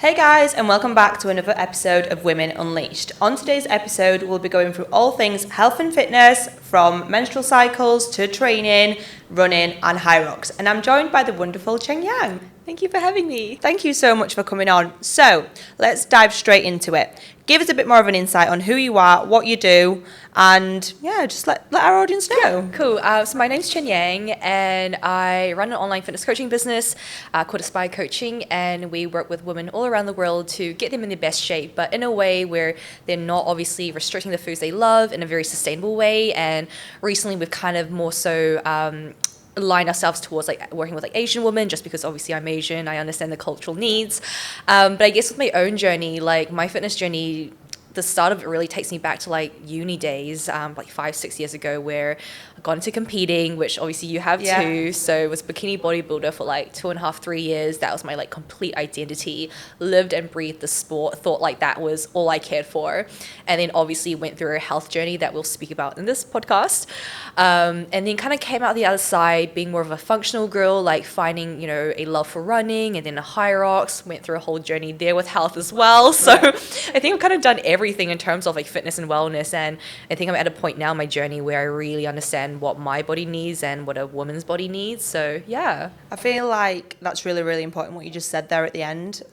Hey guys, and welcome back to another episode of Women Unleashed. On today's episode, we'll be going through all things health and fitness, from menstrual cycles to training, running, and hyrox. And I'm joined by the wonderful Chenyang. Thank you for having me. Thank you so much for coming on. So, let's dive straight into it. Give us a bit more of an insight on who you are, what you do, and just let our audience know. Cool. So my name's Chenyang, and I run an online fitness coaching business called Aspire Coaching, and we work with women all around the world to get them in their best shape, but in a way where they're not obviously restricting the foods they love in a very sustainable way. And recently we've kind of more so align ourselves towards like working with like Asian women, just because obviously I'm Asian, I understand the cultural needs. But I guess with my own journey, like my fitness journey, the start of it really takes me back to like uni days, like 5-6 years ago, where I got into competing, which obviously you have too. So I was bikini bodybuilder for like 2.5-3 years. That was my like complete identity. Lived and breathed the sport. Thought like that was all I cared for. And then obviously went through a health journey that we'll speak about in this podcast. And then kind of came out the other side, being more of a functional girl, like finding, a love for running, and then a hyrox. Went through a whole journey there with health as well. So I think I've kind of done everything in terms of like fitness and wellness, and I think I'm at a point now in my journey where I really understand what my body needs and what a woman's body needs. So yeah, I feel like that's really, really important what you just said there at the end,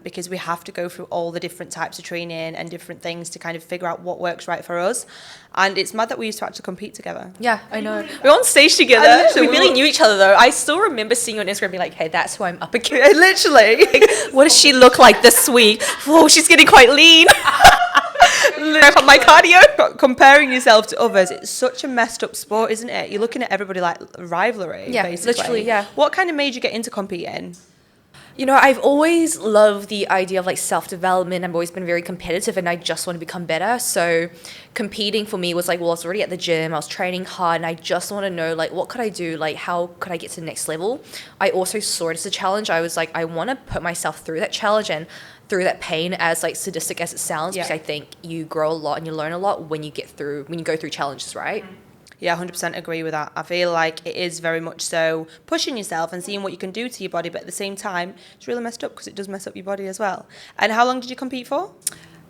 because we have to go through all the different types of training and different things to kind of figure out what works right for us. And it's mad that we used to actually compete together. Yeah, I know. We were on stage together. We really knew each other though. I still remember seeing you on Instagram being like, hey, that's who I'm up against. Literally. Like, what does she look like this week? Oh, she's getting quite lean. On my cardio. Comparing yourself to others, it's such a messed up sport, isn't it? You're looking at everybody like rivalry, basically. Literally, yeah. What kind of made you get into competing? I've always loved the idea of like self-development. I've always been very competitive, and I just want to become better. So competing for me was like, well, I was already at the gym, I was training hard, and I just want to know like, what could I do? Like, how could I get to the next level? I also saw it as a challenge. I was like, I want to put myself through that challenge and through that pain, as like sadistic as it sounds, because I think you grow a lot and you learn a lot when you go through challenges, right? Yeah, 100% agree with that. I feel like it is very much so pushing yourself and seeing what you can do to your body, but at the same time, it's really messed up because it does mess up your body as well. And how long did you compete for?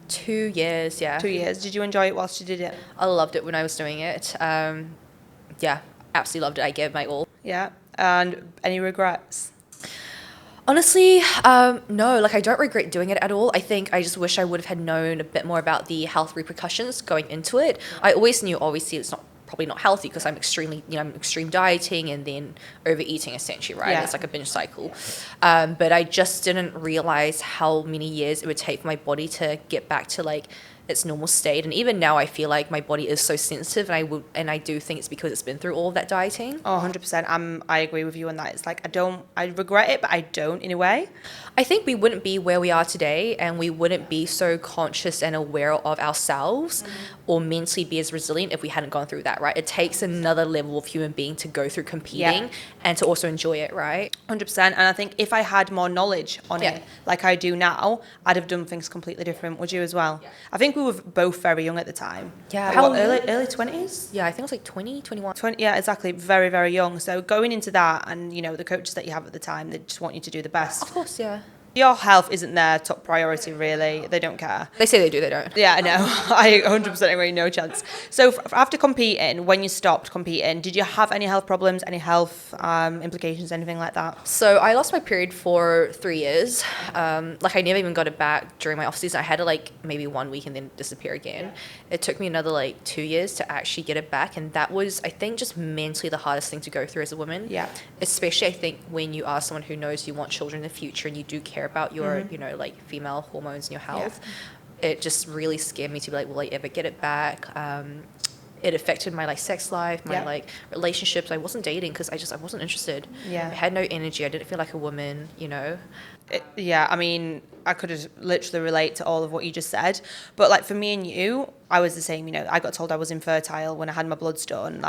2 years, yeah. 2 years. Did you enjoy it whilst you did it? I loved it when I was doing it. Yeah, absolutely loved it. I gave my all. Yeah. And any regrets? Honestly, no, like I don't regret doing it at all. I think I just wish I would have had known a bit more about the health repercussions going into it. I always knew, obviously, it's probably not healthy because I'm extreme dieting and then overeating essentially, right? It's like a binge cycle. But I just didn't realize how many years it would take for my body to get back to like its normal state. And even now I feel like my body is so sensitive, and I do think it's because it's been through all of that dieting. Oh, 100%. I agree with you on that. It's like I regret it, but I don't in a way. I think we wouldn't be where we are today, and we wouldn't be so conscious and aware of ourselves or mentally be as resilient if we hadn't gone through that, right? It takes another level of human being to go through competing and to also enjoy it, right? 100%. And I think if I had more knowledge on it, like I do now, I'd have done things completely different. Would you as well? Yeah. I think we were both very young at the time. Yeah. How early 20s? Yeah, I think it was like 20, 21. 20, yeah, exactly. Very, very young. So going into that, and the coaches that you have at the time, they just want you to do the best. Of course, yeah. Your health isn't their top priority, really. They don't care. They say they do, they don't. Yeah, I know. I 100% agree, no chance. So after competing, when you stopped competing, did you have any health problems, any health implications, anything like that? So I lost my period for 3 years. Like I never even got it back during my off season. I had it like maybe 1 week and then disappear again. It took me another like 2 years to actually get it back. And that was, I think, just mentally the hardest thing to go through as a woman. Yeah. Especially, I think, when you are someone who knows you want children in the future and you do care about your, like female hormones and your health. Yeah. It just really scared me to be like, will I ever get it back? It affected my like sex life, my like relationships. I wasn't dating because I wasn't interested. Yeah. I had no energy. I didn't feel like a woman, I mean, I could literally relate to all of what you just said. But like for me and you, I was the same, I got told I was infertile when I had my bloods done,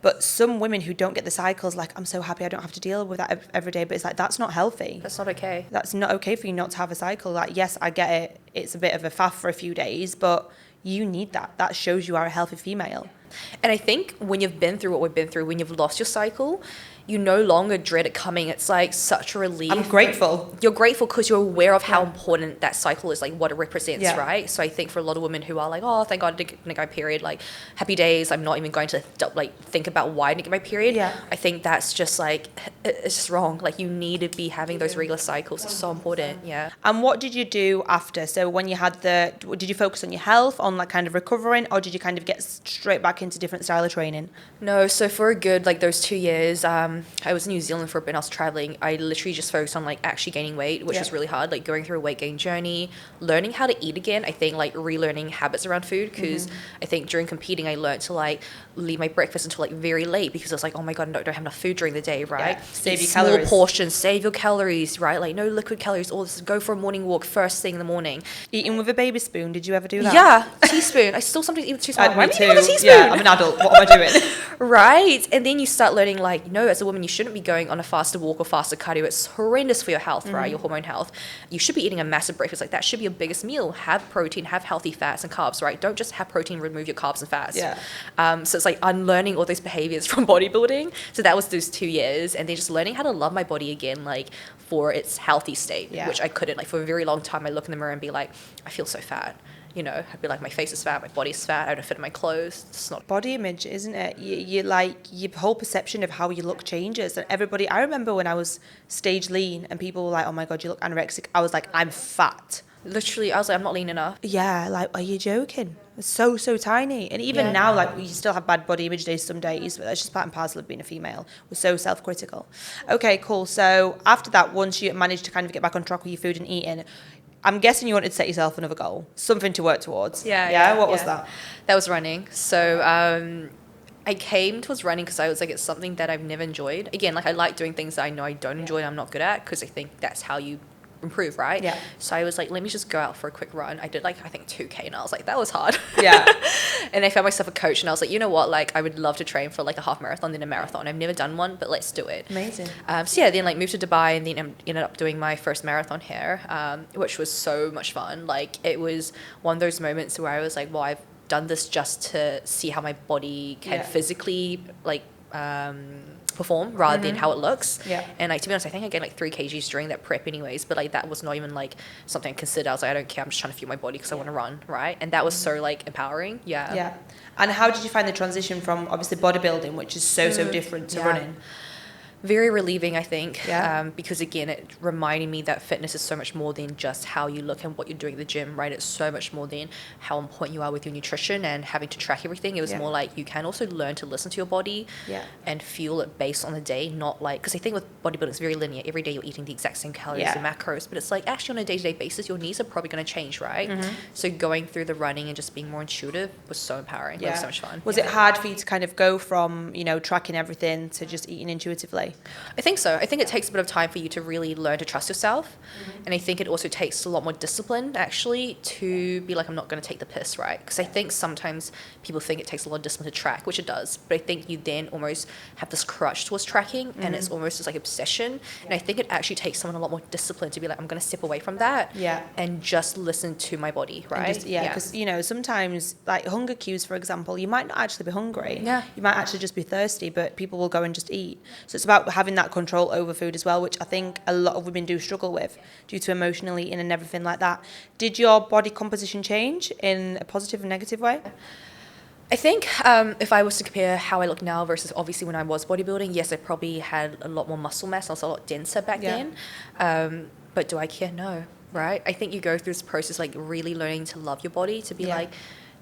but some women who don't get the cycles, like, I'm so happy I don't have to deal with that every day, but it's like, that's not healthy. That's not okay. That's not okay for you not to have a cycle. Like, yes, I get it. It's a bit of a faff for a few days, but you need that. That shows you are a healthy female. And I think when you've been through what we've been through, when you've lost your cycle, you no longer dread it coming. It's like such a relief. I'm grateful. You're grateful because you're aware of how important that cycle is, like what it represents, Yeah. right? So I think for a lot of women who are like, oh, thank God I didn't get my period, like happy days, I'm not even going to like think about why I didn't get my period. Yeah. I think that's just like, it's just wrong. Like you need to be having those regular cycles. It's so important. Yeah. And what did you do after? So when you had did you focus on your health, on like kind of recovering, or did you kind of get straight back into different style of training? No, so for a good like those 2 years, I was in New Zealand for a bit and I was traveling. I literally just focused on like actually gaining weight, which was really hard, like going through a weight gain journey, learning how to eat again. I think like relearning habits around food, because I think during competing I learned to like leave my breakfast until like very late, because I was like, oh my God, I don't have enough food during the day, right? Yeah. Save your small calories. portions, save your calories, right? Like no liquid calories, all this, go for a morning walk first thing in the morning. Eating with a baby spoon, did you ever do that? Yeah, teaspoon. I still sometimes eat with a teaspoon. Why Me am I too. eating with a teaspoon? Yeah, I'm an adult. What am I doing? Right. And then you start learning like, no, as a woman, you shouldn't be going on a faster walk or faster cardio. It's horrendous for your health, right? Your hormone health. You should be eating a massive breakfast. Like that should be your biggest meal. Have protein, have healthy fats and carbs, right? Don't just have protein, remove your carbs and fats. Yeah. So it's like unlearning all those behaviors from bodybuilding. So that was those 2 years. And then just learning how to love my body again, like for its healthy state, which I couldn't. Like for a very long time, I look in the mirror and be like, I feel so fat. You know, I'd be like, my face is fat, my body's fat, I don't fit in my clothes. It's not Body image, isn't it? You like your whole perception of how you look changes. And everybody, I remember when I was stage lean and people were like, oh my God, you look anorexic. I was like, I'm fat. literally. I was like, I'm not lean enough. Yeah, like, are you joking? It's so tiny. And even now, like, we still have bad body image days some days, but that's just part and parcel of being a female. We're so self-critical. Okay, cool. So after that, once you managed to kind of get back on track with your food and eating, I'm guessing you wanted to set yourself another goal, something to work towards. Yeah. What was that? That was running. So I came towards running because I was like, it's something that I've never enjoyed. Again, like I like doing things that I know I don't enjoy and I'm not good at, because I think that's how you improve, right? Yeah. So I was like, let me just go out for a quick run. I did like, I think 2K, and I was like, that was hard. Yeah. And I found myself a coach and I was like, you know what, like I would love to train for like a half marathon, then a marathon. I've never done one, but let's do it. Amazing. So yeah, then like moved to Dubai and then ended up doing my first marathon here, which was so much fun. Like it was one of those moments where I was like, well, I've done this just to see how my body can physically like perform rather than how it looks. Yeah. And like to be honest, I think I gained like 3 kgs during that prep anyways, but like that was not even like something I considered. I was like, I don't care, I'm just trying to fuel my body because I want to run, right? And that was so like empowering. Yeah. And how did you find the transition from obviously bodybuilding, which is so different to running? Very relieving, I think, Yeah. because again, it reminded me that fitness is so much more than just how you look and what you're doing at the gym, right? It's so much more than how important you are with your nutrition and having to track everything. It was more like you can also learn to listen to your body and fuel it based on the day, not like, because I think with bodybuilding it's very linear. Every day you're eating the exact same calories and macros, but it's like actually on a day-to-day basis your needs are probably going to change, right? So going through the running and just being more intuitive was so empowering. It was so much fun. Was it hard for you to kind of go from, you know, tracking everything to just eating intuitively? I think so. I think it takes a bit of time for you to really learn to trust yourself. And I think it also takes a lot more discipline, actually, to be like, I'm not going to take the piss, right? Because I think sometimes people think it takes a lot of discipline to track, which it does. But I think you then almost have this crutch towards tracking, and it's almost this like obsession. And I think it actually takes someone a lot more discipline to be like, I'm going to step away from that and just listen to my body, right? Because, you know, sometimes, like hunger cues, for example, you might not actually be hungry. Yeah. You might actually just be thirsty, but people will go and just eat. So it's about having that control over food as well, which I think a lot of women do struggle with due to emotional eating and everything like that. Did your body composition change in a positive and negative way? I think if I was to compare how I look now versus obviously when I was bodybuilding, yes, I probably had a lot more muscle mass. I was a lot denser back then. But do I care? No, right? I think you go through this process like really learning to love your body, to be like,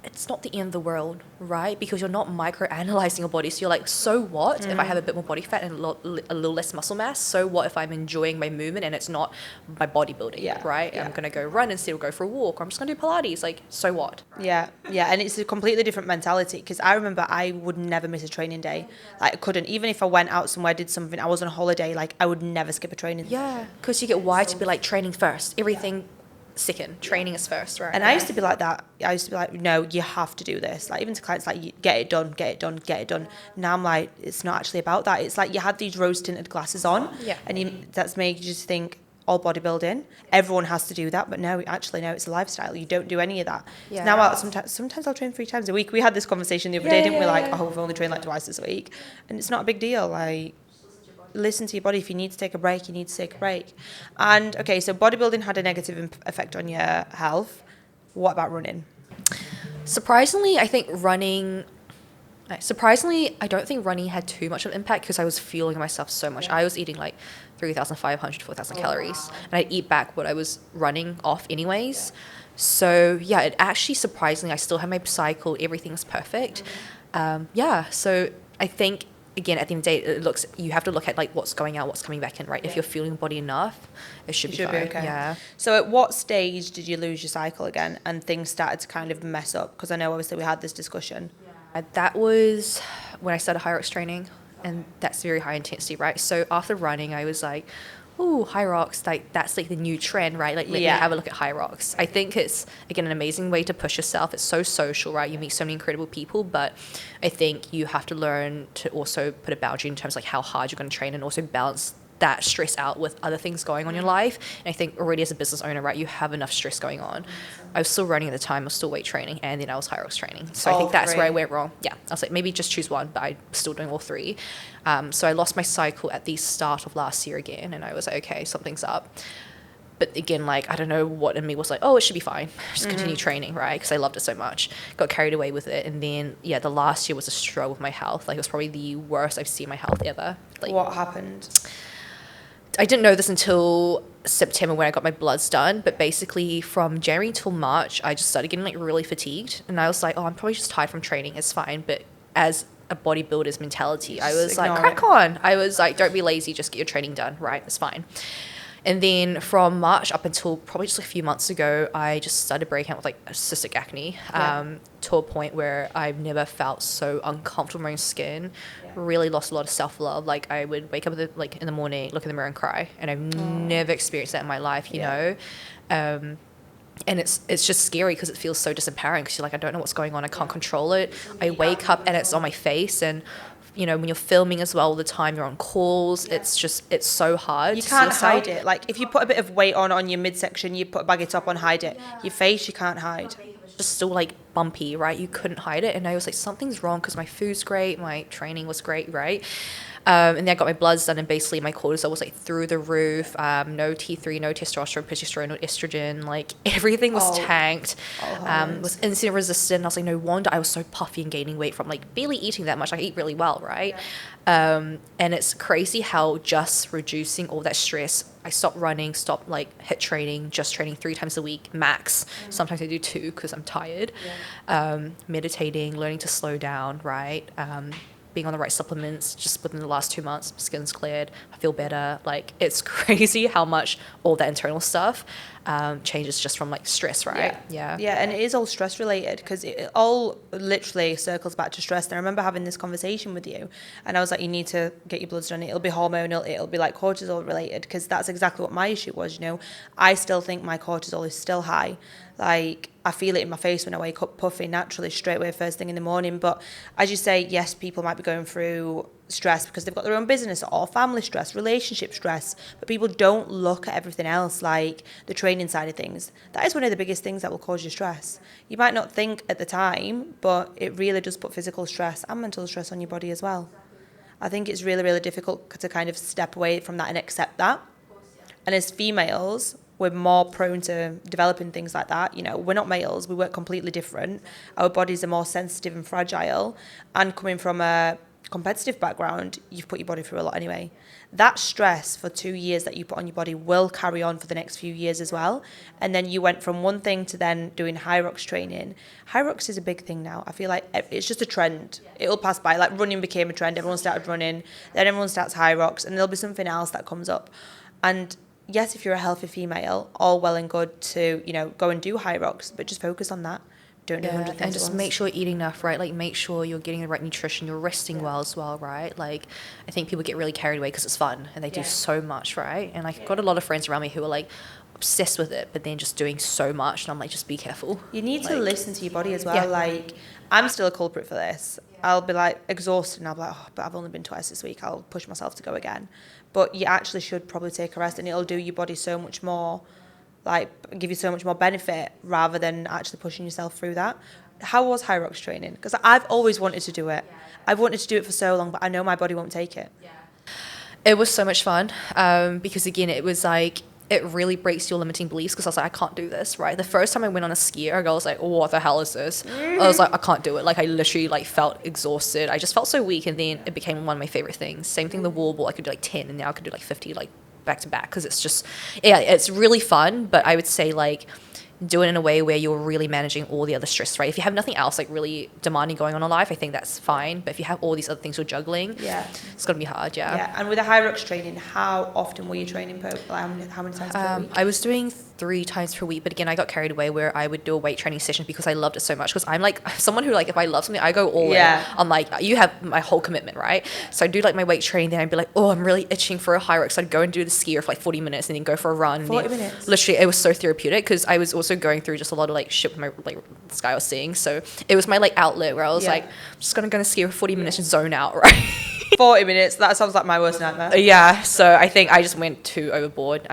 it's not the end of the world, right? Because you're not micro-analyzing your body. So you're like, so what if I have a bit more body fat and a little less muscle mass? So what if I'm enjoying my movement and it's not my bodybuilding, right? I'm going to go run instead or go for a walk, or I'm just going to do Pilates. Like, so what? Yeah. And it's a completely different mentality, because I remember I would never miss a training day. Like, I couldn't. Even if I went out somewhere, did something, I was on a holiday, like, I would never skip a training. Yeah, because you get wired to be like, training first. Everything second. Training is first, right? And I used to be like that. I used to be like, no, you have to do this. Like, even to clients, like, get it done, get it done, get it done. Now I'm like, it's not actually about that. It's like you had these rose tinted glasses on, and that's made you just think all bodybuilding, everyone has to do that. But no, actually, no, it's a lifestyle. You don't do any of that. So now sometimes I'll train 3 times a week. We had this conversation the other day, didn't we? Like, oh, we've only trained like twice this week, and it's not a big deal. Like, listen to your body. If you need to take a break, you need to take a break. And okay, so bodybuilding had a negative effect on your health. What about running? Surprisingly, I don't think running had too much of an impact because I was fueling myself so much. I was eating like 3,500 to 4,000 calories, and I'd eat back what I was running off anyways. So yeah, it actually surprisingly, I still had my cycle. Everything was perfect. So I think again at the end of the day, you have to look at like what's going out, what's coming back in, right? If you're fueling your body enough, it should be fine. Okay. Yeah. So at what stage did you lose your cycle again and things started to kind of mess up? Because I know obviously we had this discussion. That was when I started hyrox training, and that's very high intensity, right? So after running, I was like, "Oh, hyrox, like that's like the new trend, right? Like let me have a look at hyrox." I think it's again an amazing way to push yourself. It's so social, right? You meet so many incredible people, but I think you have to learn to also put a boundary in terms of like how hard you're going to train, and also balance that stress out with other things going on in your life. And I think already as a business owner, right, you have enough stress going on. I was still running at the time, I was still weight training, and then I was hyrox training. So I think that's where I went wrong. Yeah, I was like, maybe just choose one, but I'm still doing all three. So I lost my cycle at the start of last year again, and I was like, okay, something's up. But again, like, I don't know what in me was like, oh, it should be fine. Just continue training, right? Because I loved it so much. Got carried away with it. And then, yeah, the last year was a struggle with my health. Like, it was probably the worst I've seen my health ever. Like, what happened? I didn't know this until September when I got my bloods done, but basically from January till March, I just started getting like really fatigued, and I was like, oh, I'm probably just tired from training. It's fine. But as a bodybuilder's mentality, I was like, crack on. I was like, don't be lazy, just get your training done, right? It's fine. And then from March up until probably just a few months ago, I just started breaking out with like cystic acne to a point where I've never felt so uncomfortable in my own skin. Really lost a lot of self-love. Like I would wake up in the morning, look in the mirror and cry. And I've never experienced that in my life, you know. And it's just scary because it feels so disempowering because you're like, I don't know what's going on. I can't control it. I wake up and it's on my face, and you know, when you're filming as well all the time, you're on calls. It's so hard. You can't hide it. Like if you put a bit of weight on your midsection, you put a baggy top on, hide it. Your face, you can't hide. Just still like bumpy, right? You couldn't hide it. And I was like, something's wrong because my food's great, my training was great, right? And then I got my bloods done, and basically my cortisol was like through the roof. No T3, no testosterone, progesterone, no estrogen. Like everything was tanked. Was insulin resistant. I was like, no wonder I was so puffy and gaining weight from like barely eating that much. I eat really well, right? And it's crazy how just reducing all that stress. I stopped running, stopped like HIIT training, just training 3 times a week max. Sometimes I do 2 because I'm tired. Meditating, learning to slow down, right? Being on the right supplements. Just within the last 2 months, skin's cleared. I feel better. Like it's crazy how much all that internal stuff changes just from like stress, right? Yeah, and it is all stress related because it all literally circles back to stress. And I remember having this conversation with you, and I was like, you need to get your bloods done. It'll be hormonal, it'll be like cortisol related, because that's exactly what my issue was. You know, I still think my cortisol is still high. Like I feel it in my face when I wake up puffy naturally straight away first thing in the morning. But as you say, yes, people might be going through stress because they've got their own business or family stress, relationship stress, but people don't look at everything else, like the training side of things. That is one of the biggest things that will cause you stress. You might not think at the time, but it really does put physical stress and mental stress on your body as well. I think it's really, really difficult to kind of step away from that and accept that. And as females, we're more prone to developing things like that. You know, we're not males, we work completely different. Our bodies are more sensitive and fragile. And coming from a competitive background, you've put your body through a lot anyway. That stress for 2 years that you put on your body will carry on for the next few years as well. And then you went from one thing to then doing hyrox training. Hyrox is a big thing now. I feel like it's just a trend. It'll pass by. Like running became a trend. Everyone started running. Then everyone starts hyrox, and there'll be something else that comes up. And yes, if you're a healthy female, all well and good to, you know, go and do hyrox, but just focus on that. Don't do 100 things and just at once. make sure you're eating enough, right? Like make sure you're getting the right nutrition, you're resting well as well, right? Like I think people get really carried away because it's fun and they do so much, right? And I've got a lot of friends around me who are like obsessed with it, but then just doing so much, and I'm like, just be careful. You need to listen to your body as well. Like I'm still a culprit for this. I'll be like exhausted and I'll be like, oh, but I've only been twice this week. I'll push myself to go again. But you actually should probably take a rest, and it'll do your body so much more, like give you so much more benefit rather than actually pushing yourself through that. How was hyrox training? Because I've always wanted to do it. I've wanted to do it for so long, but I know my body won't take it. It was so much fun because, again, it was like, it really breaks your limiting beliefs because I was like, I can't do this, right? The first time I went on a ski erg, I was like, oh, what the hell is this? I was like, I can't do it. Like, I literally like felt exhausted. I just felt so weak, and then it became one of my favorite things. Same thing, the wall ball, I could do like 10, and now I could do like 50, like back to back, because it's just, yeah, it's really fun. But I would say, like, do it in a way where you're really managing all the other stress, right? If you have nothing else like really demanding going on in life, I think that's fine. But if you have all these other things you're juggling, it's gonna be hard. Yeah. And with the hyrox training, how often were you training per, like, how many times per week? I was doing 3 times per week, but again, I got carried away where I would do a weight training session because I loved it so much. Because I'm like someone who, like, if I love something, I go all in. I'm like, you have my whole commitment, right? So I'd do like my weight training, then I'd be like, oh, I'm really itching for a hyrox. So I'd go and do the skier for like 40 minutes and then go for a run. 40 minutes? Literally, it was so therapeutic because I was also going through just a lot of like shit with my, like, this guy I was seeing. So it was my like outlet where I was like, I'm just gonna go and ski for 40 minutes and zone out, right? 40 minutes, that sounds like my worst nightmare. Yeah, so I think I just went too overboard.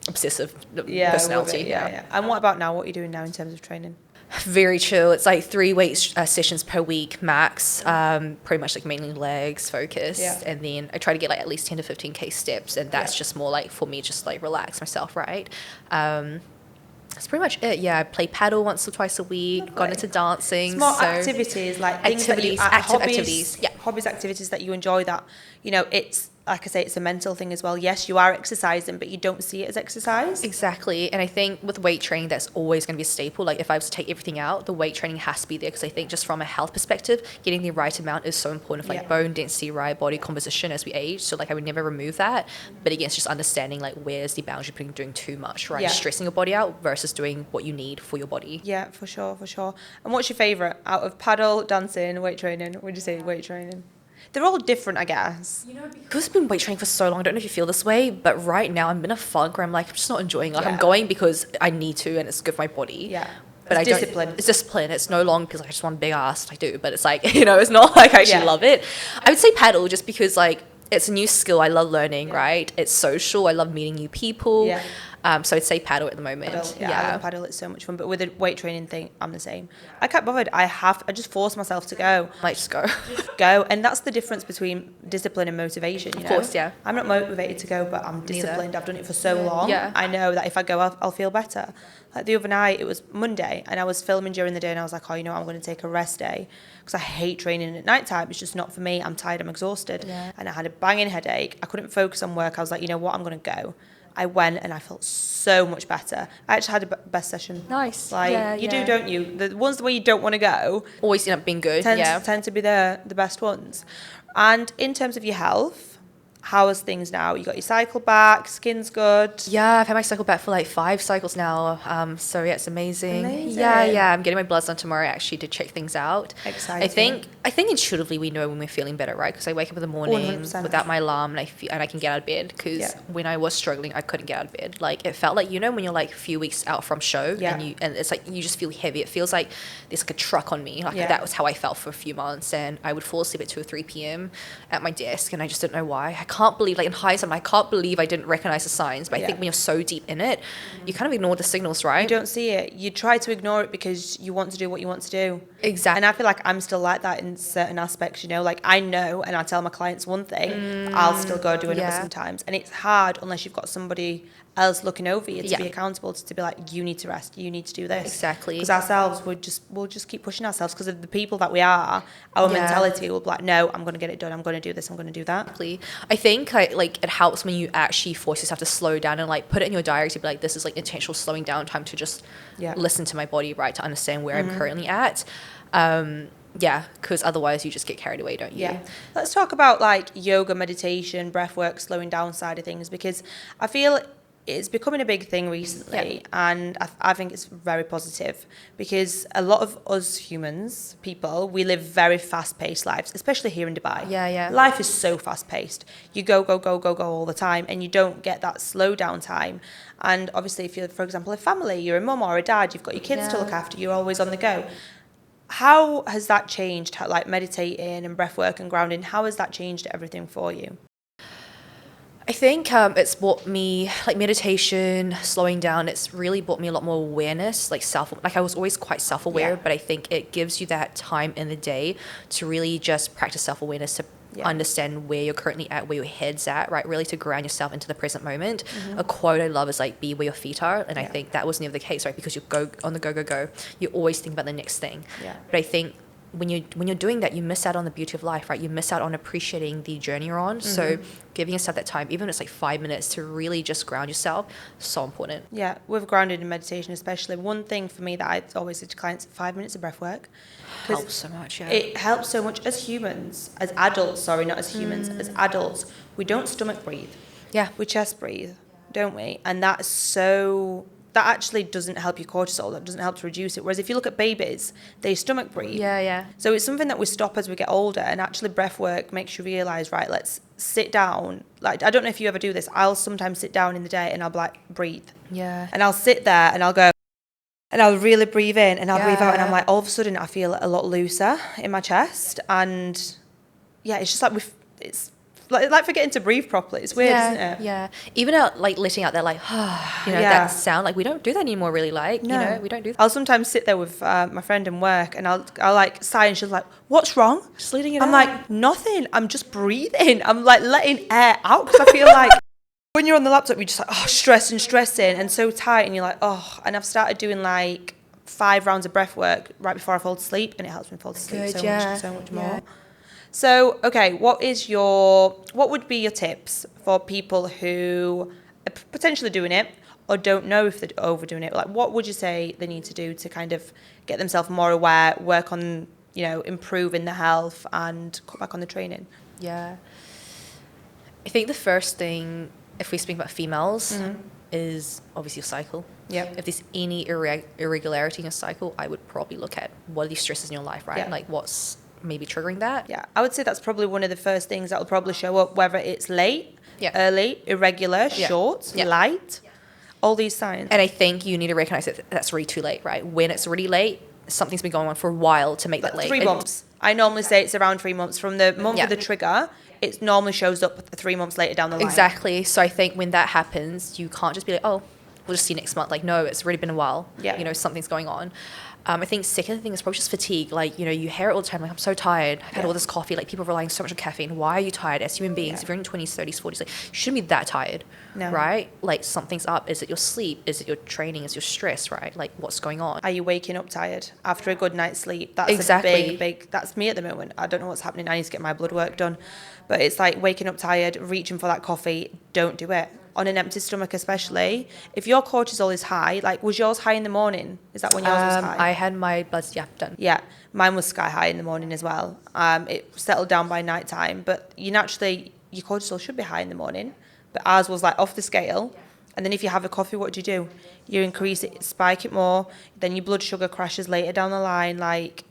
Obsessive personality. Yeah. And what about now? What are you doing now in terms of training? Very chill. It's like 3 weight sessions per week max. Pretty much like mainly legs focused, and then I try to get like at least 10 to 15k steps, and that's just more like for me, just like relax myself, right? That's pretty much it. Yeah, I play paddle once or twice a week. Got into dancing. Small activities, like things activities, that active hobbies, activities. Yeah, hobbies, activities that you enjoy. That, you know, it's like I say, it's a mental thing as well. Yes, you are exercising, but you don't see it as exercise. Exactly. And I think with weight training, that's always going to be a staple. Like, if I was to take everything out, the weight training has to be there, because I think just from a health perspective, getting the right amount is so important of like bone density, right, body composition as we age. So like I would never remove that. But again, it's just understanding like where's the boundary between doing too much, right? Stressing your body out versus doing what you need for your body. Yeah, for sure. And what's your favourite out of paddle, dancing, weight training? Would you say weight training? They're all different, I guess. You know, because I've been weight training for so long, I don't know if you feel this way, but right now I'm in a funk where I'm like, I'm just not enjoying it. Like, I'm going because I need to and it's good for my body. Yeah. But it's discipline. It's discipline. It's no longer because I just want a big ass. I do, but it's like, you know, it's not like I actually love it. I would say paddle just because like it's a new skill. I love learning, right? It's social. I love meeting new people. Yeah. So I'd say paddle at the moment. Paddle, I love paddle. It's so much fun. But with the weight training thing, I'm the same. I can't bothered. I just force myself to go. Like, just go. Go. And that's the difference between discipline and motivation, you know? Of course, yeah. I'm not motivated to go, but I'm disciplined. I've done it for so long. Yeah. I know that if I go, I'll feel better. Like the other night, it was Monday, and I was filming during the day, and I was like, oh, you know what, I'm going to take a rest day, because I hate training at night time. It's just not for me. I'm tired. I'm exhausted. Yeah. And I had a banging headache. I couldn't focus on work. I was like, you know what, I'm going to go. I went and I felt so much better. I actually had a best session. Nice. Like, you do, don't you? The ones where you don't want to go always end up being good. Tend to be the best ones. And in terms of your health, how is things now? You got your cycle back, skin's good. Yeah, I've had my cycle back for like 5 cycles now. So yeah, it's amazing. Yeah. I'm getting my bloods done tomorrow actually to check things out. Exciting. I think intuitively we know when we're feeling better, right? Because I wake up in the morning 100%. without my alarm, and I can get out of bed. Because when I was struggling, I couldn't get out of bed. Like, it felt like, you know, when you're like a few weeks out from show and it's like you just feel heavy. It feels like there's like a truck on me. Like that was how I felt for a few months, and I would fall asleep at 2 or 3 p.m. at my desk, and I just didn't know why. I can't believe, like, in hindsight, I can't believe I didn't recognize the signs. But I think when you're so deep in it, you kind of ignore the signals, right? You don't see it. You try to ignore it because you want to do what you want to do. Exactly. And I feel like I'm still like that in certain aspects, you know, like I know, and I tell my clients one thing, I'll still go do another sometimes. And it's hard unless you've got somebody else looking over you to be accountable, to be like, you need to rest, you need to do this. Exactly. Because ourselves, we'll just keep pushing ourselves because of the people that we are. Our mentality will be like, no, I'm going to get it done, I'm going to do this, I'm going to do that. Exactly. I think like it helps when you actually force yourself to slow down and like put it in your diary to be like, this is like intentional slowing down time to just listen to my body, right, to understand where I'm currently at. Because otherwise you just get carried away, don't you? Yeah. Let's talk about like yoga, meditation, breath work, slowing down side of things, because I feel it's becoming a big thing recently, and I think it's very positive, because a lot of us humans, people, we live very fast-paced lives, especially here in Dubai. Yeah. Life is so fast-paced. You go all the time, and you don't get that slow down time. And obviously, if you're, for example, a family, you're a mum or a dad, you've got your kids to look after, you're always on the go. How has that changed, like meditating and breath work and grounding, how has that changed everything for you? I think it's brought me, like, meditation, slowing down, it's really brought me a lot more awareness, like I was always quite self-aware, but I think it gives you that time in the day to really just practice self-awareness, to understand where you're currently at, where your head's at, right? Really to ground yourself into the present moment. A quote I love is like, be where your feet are. And I think that was never the case, right? Because you go on the go. You always think about the next thing. Yeah. But I think when you're doing that, you miss out on the beauty of life, right? You miss out on appreciating the journey you're on. So giving yourself that time, even if it's like 5 minutes to really just ground yourself, so important. Yeah, with grounded in meditation especially, one thing for me that I always say to clients, 5 minutes of breath work. Helps so much, yeah. It helps so much as humans, as adults, sorry, not as humans, as adults, we don't stomach breathe. Yeah. We chest breathe, don't we? And that actually doesn't help your cortisol. That doesn't help to reduce it. Whereas if you look at babies, they stomach breathe. Yeah. So it's something that we stop as we get older, and actually breath work makes you realise, right, let's sit down. Like, I don't know if you ever do this. I'll sometimes sit down in the day and I'll be like, breathe. Yeah. And I'll sit there and I'll go, and I'll really breathe in and I'll breathe out, and I'm like, all of a sudden I feel a lot looser in my chest. And yeah, it's just like it's like forgetting to breathe properly. It's weird, isn't it? Yeah. Even out like letting out that like that sound, like we don't do that anymore really, like we don't do that. I'll sometimes sit there with my friend in work and I'll like sigh, and she's like, what's wrong? Just letting it out. I'm like, nothing, I'm just breathing. I'm like letting air out, because I feel like when you're on the laptop, you're just like, stressing and so tight, and you're like, and I've started doing like 5 rounds of breath work right before I fall to sleep, and it helps me fall to sleep so much more. So, okay, what would be your tips for people who are potentially doing it or don't know if they're overdoing it? Like, what would you say they need to do to kind of get themselves more aware, work on, improving their health and cut back on the training? Yeah. I think the first thing, if we speak about females, is obviously your cycle. Yeah. If there's any irregularity in your cycle, I would probably look at what are these stresses in your life, right? Yeah. Like what's maybe triggering that. Yeah, I would say that's probably one of the first things that will probably show up, whether it's late, early, irregular, short, light, all these signs. And I think you need to recognize that that's really too late, right? When it's really late, something's been going on for a while to make that late. 3 months. I normally say it's around 3 months. From the month of the trigger, it normally shows up 3 months later down the line. Exactly. So I think when that happens, you can't just be like, oh, we'll just see next month. Like, no, it's already been a while. Yeah. Something's going on. I think second thing is probably just fatigue. Like, you hear it all the time, like, I'm so tired. I've had all this coffee. Like, people are relying so much on caffeine. Why are you tired? As human beings, if you're in your 20s, 30s, 40s, like, you shouldn't be that tired, right? Like, something's up. Is it your sleep? Is it your training? Is it your stress, right? Like, what's going on? Are you waking up tired after a good night's sleep? That's a big, that's me at the moment. I don't know what's happening. I need to get my blood work done. But it's like waking up tired, reaching for that coffee, don't do it. On an empty stomach especially. If your cortisol is high, like, was yours high in the morning? Is that when yours was high? I had my bloods, done. Yeah, mine was sky high in the morning as well. It settled down by night time, but your cortisol should be high in the morning, but ours was like off the scale. And then if you have a coffee, what do? You increase it, spike it more, then your blood sugar crashes later down the line. Like,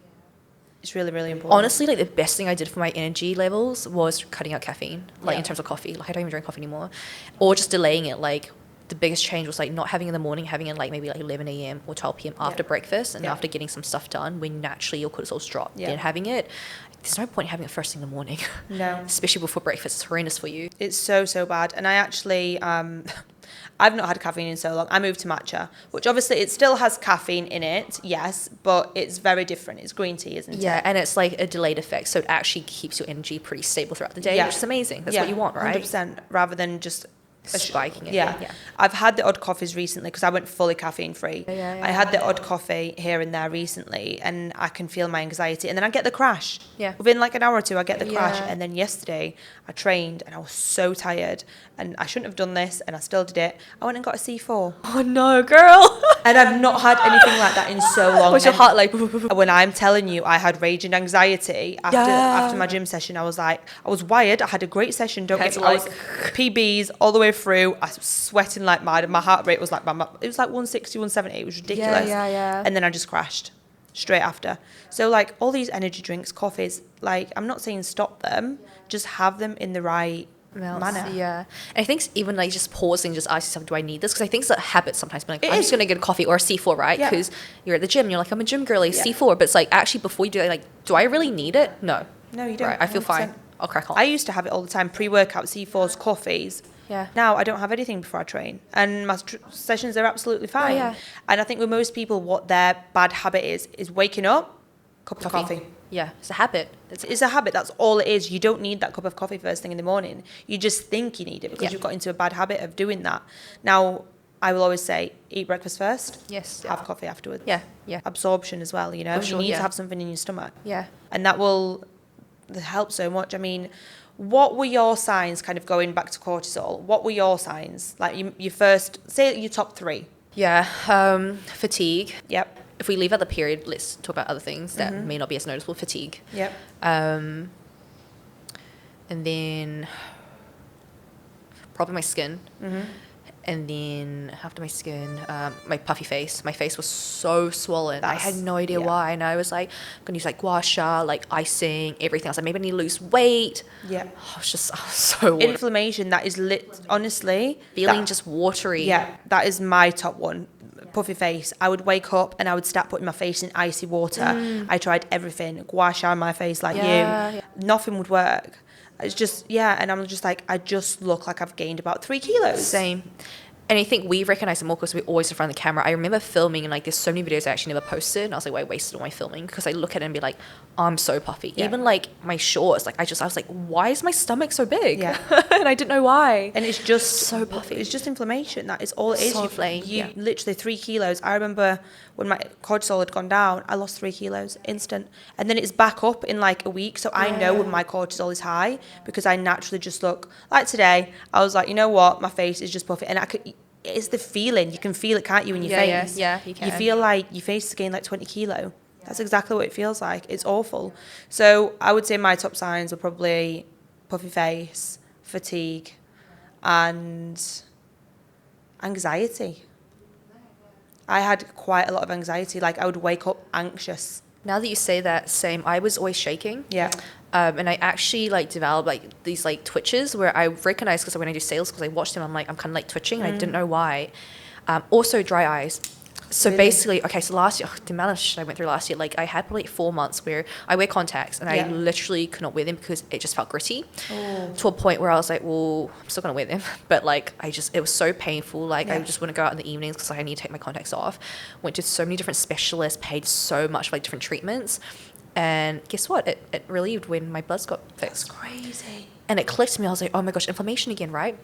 it's really, really important. Honestly, like, the best thing I did for my energy levels was cutting out caffeine, like, in terms of coffee. Like, I don't even drink coffee anymore. Or just delaying it. Like, the biggest change was, like, not having it in the morning, having it, like, maybe, like, 11 a.m. or 12 p.m. after breakfast and after getting some stuff done, when naturally your cortisol's dropped. Then having it, there's no point in having it first thing in the morning. No. Especially before breakfast. It's horrendous for you. It's so, so bad. And I actually... I've not had caffeine in so long. I moved to matcha, which obviously it still has caffeine in it, yes, but it's very different. It's green tea, isn't it? Yeah, and it's like a delayed effect, so it actually keeps your energy pretty stable throughout the day, which is amazing. That's what you want, right? 100%, rather than just spiking it. Yeah. I've had the odd coffees recently because I went fully caffeine free. I had the odd coffee here and there recently, and I can feel my anxiety, and then I get the crash. Within like an hour or two, I get the crash. And then yesterday I trained and I was so tired, and I shouldn't have done this, and I still did it. I went and got a C4. Oh no, girl. And I've not had anything like that in so long. What's your heart like? When I'm telling you, I had raging anxiety after my gym session. I was like, I was wired. I had a great session. Don't get me wrong. I was PBs all the way through. I was sweating like mad. And my heart rate was like, it was like 160, 170. It was ridiculous. And then I just crashed straight after. So like all these energy drinks, coffees, like I'm not saying stop them, just have them in the right manner. Yeah. And I think even like just pausing, just ask yourself, do I need this? Because I think it's a habit sometimes. Being like, I'm just going to get a coffee or a C4, right? Because you're at the gym, you're like, I'm a gym girly, C4. But it's like, actually, before you do it, like, do I really need it? No. No, you don't. Right, I feel 100%. Fine. I'll crack on. I used to have it all the time, pre-workout, C4s, coffees. Yeah. Now I don't have anything before I train, and my sessions are absolutely fine. And I think with most people, what their bad habit is waking up, Cup of coffee. Yeah, it's a habit. It's a habit. That's all it is. You don't need that cup of coffee first thing in the morning. You just think you need it because you've got into a bad habit of doing that. Now, I will always say, eat breakfast first. Yes. Have coffee afterwards. Yeah, yeah. Absorption as well, you know. For sure, you need yeah. to have something in your stomach. Yeah. And that will help so much. I mean, what were your signs, kind of going back to cortisol? What were your signs? Like your first, say your top 3. Yeah, fatigue. Yep. If we leave out the period, let's talk about other things that may not be as noticeable. Fatigue. Yep. And then probably my skin. And then after my skin, my puffy face. My face was so swollen. I had no idea why. And I was like, I'm going to use like gua sha, like icing, everything. I was like, maybe I need to lose weight. Yeah. I was so Inflammation, that is honestly. feeling just watery. Yeah, that is my top one. Puffy face. I would wake up and I would start putting my face in icy water. I tried everything. Gua sha on my face like you. Nothing would work. It's just, and I'm just like, I just look like I've gained about 3 kilos. Same. And I think we recognize it more because we're always in front of the camera. I remember filming and like there's so many videos I actually never posted. And I was like, well, I wasted all my filming because I look at it and be like, I'm so puffy. Yeah. Even like my shorts, like I was like, why is my stomach so big? Yeah. And I didn't know why. And it's just so puffy. It's just inflammation. That is all it is. So inflamed, You literally 3 kilos. I remember when my cortisol had gone down, I lost 3 kilos instant. And then it's back up in like a week. So I know when my cortisol is high because I naturally just look like today. I was like, you know what? My face is just puffy. And it's the feeling. You can feel it, can't you, in your face? Yeah, you can. You feel like your face has gained like 20 kilo. That's exactly what it feels like. It's awful. So I would say my top signs are probably puffy face, fatigue, and anxiety. I had quite a lot of anxiety. Like I would wake up anxious. Now that you say that, same. I was always shaking. Yeah. And I actually like developed like these like twitches where I recognize because when I do sales, because I watch them, I'm kind of like twitching and I didn't know why. Also dry eyes. So basically, okay, so last year, the amount of shit I went through last year, like I had probably 4 months where I wear contacts and I literally could not wear them because it just felt gritty to a point where I was like, well, I'm still going to wear them. But like, it was so painful. Like I just want to go out in the evenings because I need to take my contacts off. Went to so many different specialists, paid so much for like different treatments. And guess what? It relieved when my bloods got fixed. That's crazy. And it clicked to me. I was like, oh my gosh, inflammation again, right?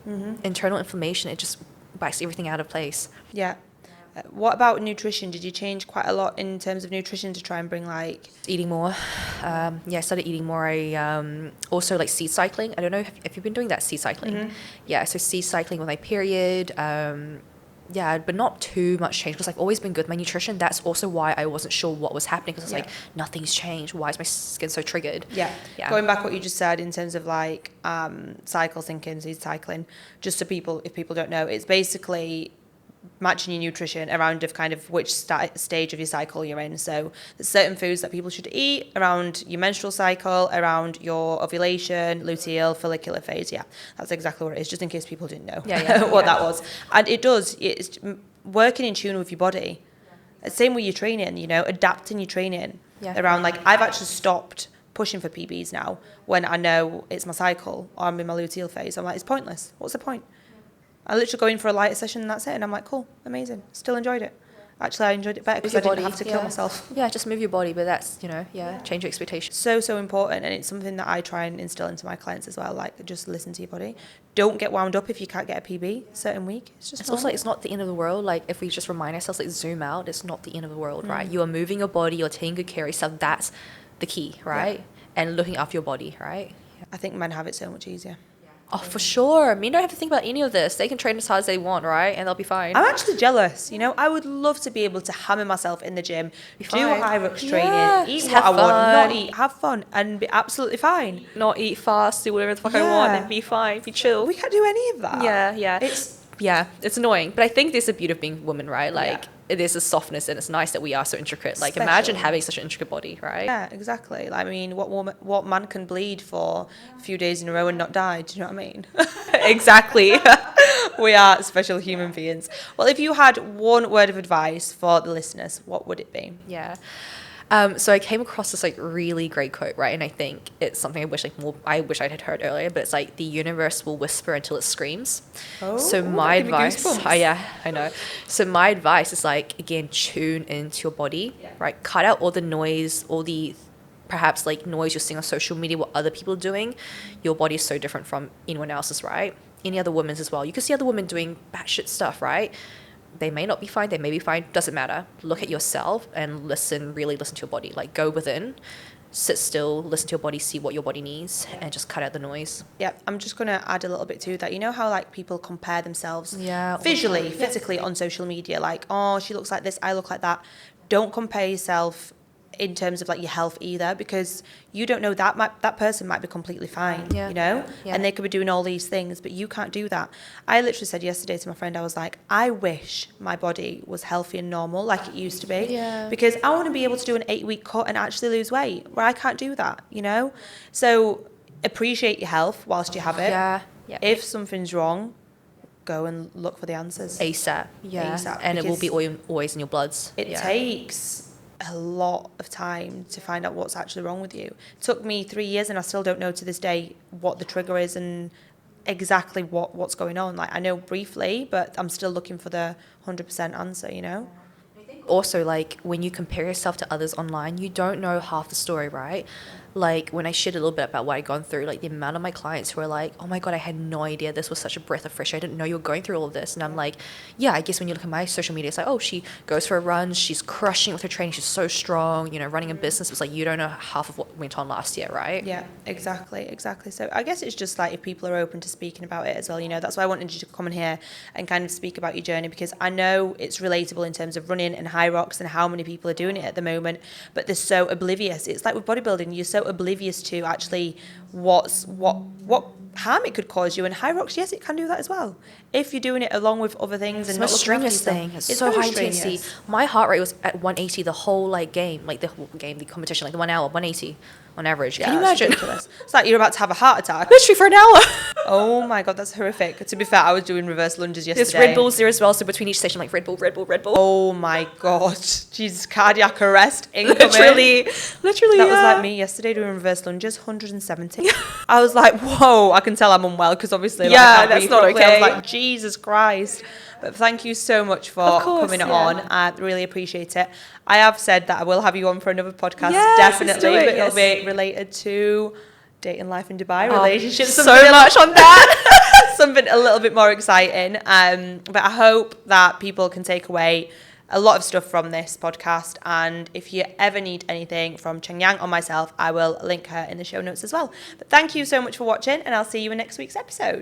Internal inflammation. It just bites everything out of place. Yeah. What about nutrition? Did you change quite a lot in terms of nutrition to try and bring like... Eating more. I started eating more. I also like seed cycling. I don't know if you've been doing that, seed cycling. Yeah, so seed cycling with my period. But not too much change because I've always been good. My nutrition, that's also why I wasn't sure what was happening because it's like, nothing's changed. Why is my skin so triggered? Yeah. Going back what you just said in terms of like cycle syncing, seed cycling, just so if people don't know, it's basically matching your nutrition around of kind of which stage of your cycle you're in. So there's certain foods that people should eat around your menstrual cycle, around your ovulation, luteal, follicular phase. Yeah, that's exactly what it is, just in case people didn't know what that was. And it's working in tune with your body. Same with your training, you know, adapting your training around, like I've actually stopped pushing for PBs now when I know it's my cycle or I'm in my luteal phase. I'm like, it's pointless. What's the point? I literally go in for a lighter session and that's it. And I'm like, cool, amazing. Still enjoyed it. Actually, I enjoyed it better because I didn't have to kill myself. Yeah, just move your body. But that's, change your expectations. So important. And it's something that I try and instill into my clients as well. Like, just listen to your body. Don't get wound up if you can't get a PB a certain week. It's also like, it's not the end of the world. Like, if we just remind ourselves, like, zoom out, it's not the end of the world, right? You are moving your body, you're taking good care of yourself. That's the key, right? Yeah. And looking after your body, right? I think men have it so much easier. Oh, for sure. Men don't have to think about any of this. They can train as hard as they want, right? And they'll be fine. I'm actually jealous. You know, I would love to be able to hammer myself in the gym, do hyrox training, eat what I want, not eat, have fun, and be absolutely fine. Not eat fast, do whatever the fuck I want, and be fine, be chill. We can't do any of that. Yeah. It's annoying. But I think there's a beauty of being woman, right? Like, there's a softness, and it's nice that we are so intricate. Like, imagine having such an intricate body, right? Yeah, exactly. I mean, what man can bleed for a few days in a row and not die? Do you know what I mean? Exactly. We are special human beings. Well, if you had one word of advice for the listeners, what would it be? Yeah. So I came across this like really great quote, right? And I think it's something I wish I had heard earlier, but it's like the universe will whisper until it screams. So my that gave me advice, goosebumps. yeah, I know. So my advice is like, again, tune into your body, right? Cut out all the noise, all the perhaps like noise you're seeing on social media, what other people are doing. Your body is so different from anyone else's, right? Any other women's as well. You can see other women doing batshit stuff, right? They may not be fine, they may be fine, doesn't matter. Look at yourself and really listen to your body. Like, go within, sit still, listen to your body, see what your body needs, and just cut out the noise. Yeah, I'm just going to add a little bit to that. You know how like people compare themselves Yeah. visually, physically on social media, like, oh, she looks like this, I look like that. Don't compare yourself in terms of like your health either, because you don't know that person might be completely fine, Yeah. you know, Yeah. and they could be doing all these things, but you can't do that. I literally said yesterday to my friend, I was like, I wish my body was healthy and normal like it used to be, Yeah. because I want to be able to do an 8-week cut and actually lose weight, where I can't do that, you know. So appreciate your health whilst you have it. Yeah. If something's wrong, go and look for the answers ASAP. Yeah. ASAP, And it will be because always in your bloods. it takes a lot of time to find out what's actually wrong with you. It took me 3 years and I still don't know to this day what the trigger is and exactly what's going on. Like, I know briefly, but I'm still looking for the 100% answer, you know. Also, like, when you compare yourself to others online, you don't know half the story, right? Like, when I shared a little bit about what I'd gone through, like, the amount of my clients who are like, oh my God, I had no idea this was such a breath of fresh air. I didn't know you were going through all of this. And I'm like, yeah, I guess when you look at my social media, it's like, oh, she goes for a run, she's crushing it with her training, she's so strong, you know, running a business. It's like, you don't know half of what went on last year, right? Yeah, exactly. So I guess it's just like if people are open to speaking about it as well, you know, that's why I wanted you to come in here and kind of speak about your journey, because I know it's relatable in terms of running and hyrox and how many people are doing it at the moment, but they're so oblivious. It's like with bodybuilding, you're so oblivious to actually what harm it could cause you. And hyrox, yes, it can do that as well if you're doing it along with other things. It's And the most not looking after strenuous yourself. thing. It's so very high intensity. strenuous. My heart rate was at 180 the whole like game, like the competition, like the 1 hour, 180 on average. Yeah, Can you that's imagine? ridiculous. It's like you're about to have a heart attack. Literally for an hour. Oh my God, that's horrific. To be fair, I was doing reverse lunges yesterday. There's Red Bulls there as well, so between each session, like Red Bull, Red Bull, Red Bull. Oh my God. Jesus, cardiac arrest incoming. Literally, That was like me yesterday doing reverse lunges, 170. I was like, whoa, I can tell I'm unwell because obviously like, Yeah, I can't that's breathe not properly. okay. I was like, Jesus Christ. But thank you so much for coming on. I really appreciate it. I have said that I will have you on for another podcast, Yes, let's definitely, do it, but yes. it'll be related to dating life in Dubai, relationships. So much on that. Something a little bit more exciting. But I hope that people can take away a lot of stuff from this podcast. And if you ever need anything from Chenyang or myself, I will link her in the show notes as well. But thank you so much for watching, and I'll see you in next week's episode.